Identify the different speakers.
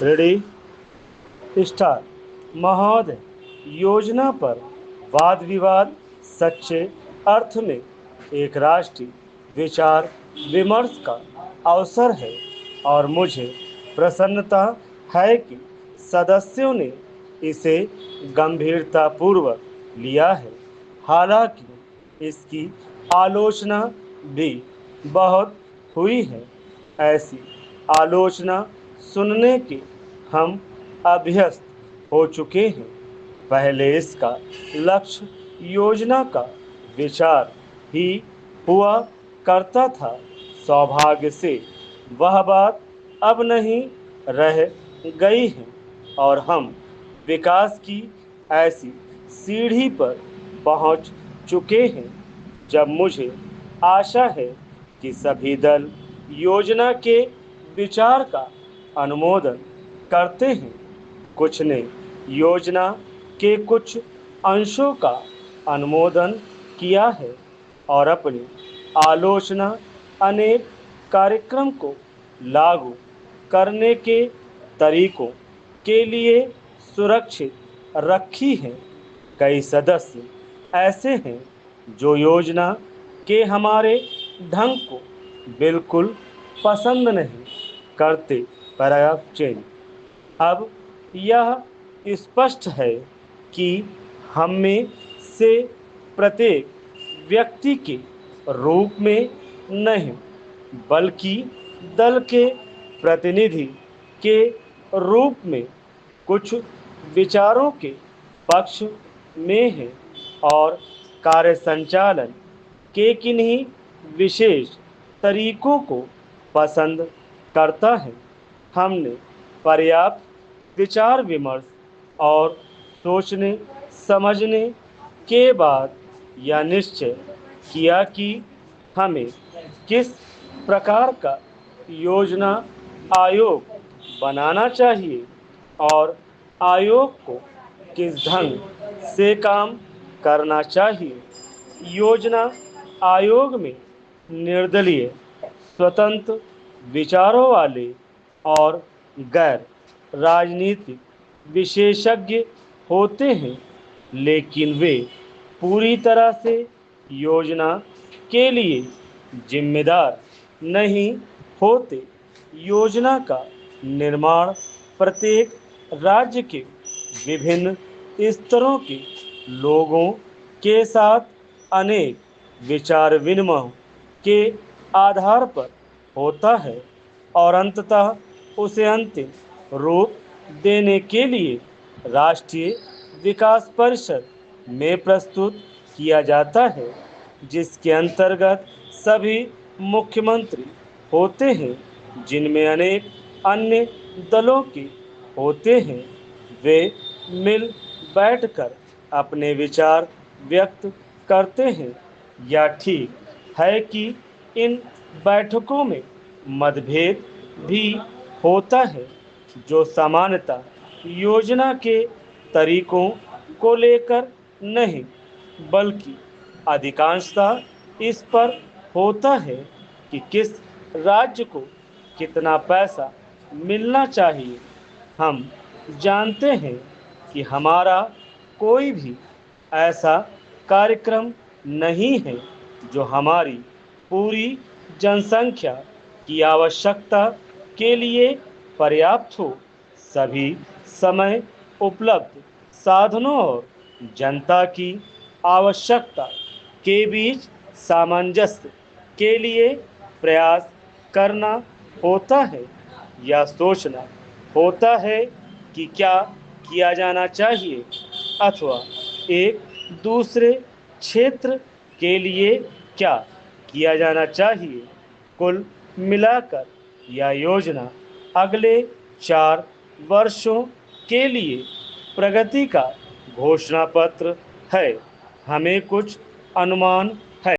Speaker 1: Ready star महोदय, योजना पर वाद विवाद सच्चे अर्थ में एक राष्ट्रीय विचार विमर्श का अवसर है और मुझे प्रसन्नता है कि सदस्यों ने इसे गंभीरतापूर्वक लिया है। हालांकि इसकी आलोचना भी बहुत हुई है। ऐसी आलोचना सुनने के हम अभ्यस्त हो चुके हैं। पहले इसका लक्ष्य योजना का विचार ही हुआ करता था। सौभाग्य से वह बात अब नहीं रह गई है और हम विकास की ऐसी सीढ़ी पर पहुंच चुके हैं जब मुझे आशा है कि सभी दल योजना के विचार का अनुमोदन करते हैं। कुछ ने योजना के कुछ अंशों का अनुमोदन किया है और अपनी आलोचना अनेक कार्यक्रम को लागू करने के तरीकों के लिए सुरक्षित रखी है। कई सदस्य ऐसे हैं जो योजना के हमारे ढंग को बिल्कुल पसंद नहीं करते। Paragraph change. अब यह स्पष्ट है कि हम में से प्रत्येक व्यक्ति के रूप में नहीं, बल्कि दल के प्रतिनिधि के रूप में कुछ विचारों के पक्ष में है और कार्य संचालन के किन्हीं विशेष तरीकों को पसंद करता है। हमने पर्याप्त विचार विमर्श और सोचने समझने के बाद यह निश्चय किया कि हमें किस प्रकार का योजना आयोग बनाना चाहिए और आयोग को किस ढंग से काम करना चाहिए। योजना आयोग में निर्दलीय, स्वतंत्र विचारों वाले और गैर राजनीतिक विशेषज्ञ होते हैं, लेकिन वे पूरी तरह से योजना के लिए जिम्मेदार नहीं होते। योजना का निर्माण प्रत्येक राज्य के विभिन्न स्तरों के लोगों के साथ अनेक विचार विनिमय के आधार पर होता है और अंततः उसे अंतिम रूप देने के लिए राष्ट्रीय विकास परिषद में प्रस्तुत किया जाता है, जिसके अंतर्गत सभी मुख्यमंत्री होते हैं, जिनमें अनेक अन्य दलों के होते हैं। वे मिल बैठकर अपने विचार व्यक्त करते हैं। यह ठीक है कि इन बैठकों में मतभेद भी होता है, जो सामान्यतः योजना के तरीकों को लेकर नहीं, बल्कि अधिकांशतः इस पर होता है कि किस राज्य को कितना पैसा मिलना चाहिए। हम जानते हैं कि हमारा कोई भी ऐसा कार्यक्रम नहीं है जो हमारी पूरी जनसंख्या की आवश्यकता के लिए पर्याप्त हो। सभी समय उपलब्ध साधनों और जनता की आवश्यकता के बीच सामंजस्य के लिए प्रयास करना होता है। यह सोचना होता है कि क्या किया जाना चाहिए अथवा एक दूसरे क्षेत्र के लिए क्या किया जाना चाहिए। कुल मिलाकर यह योजना अगले 4 वर्षों के लिए प्रगति का घोषणा पत्र है। हमें कुछ अनुमान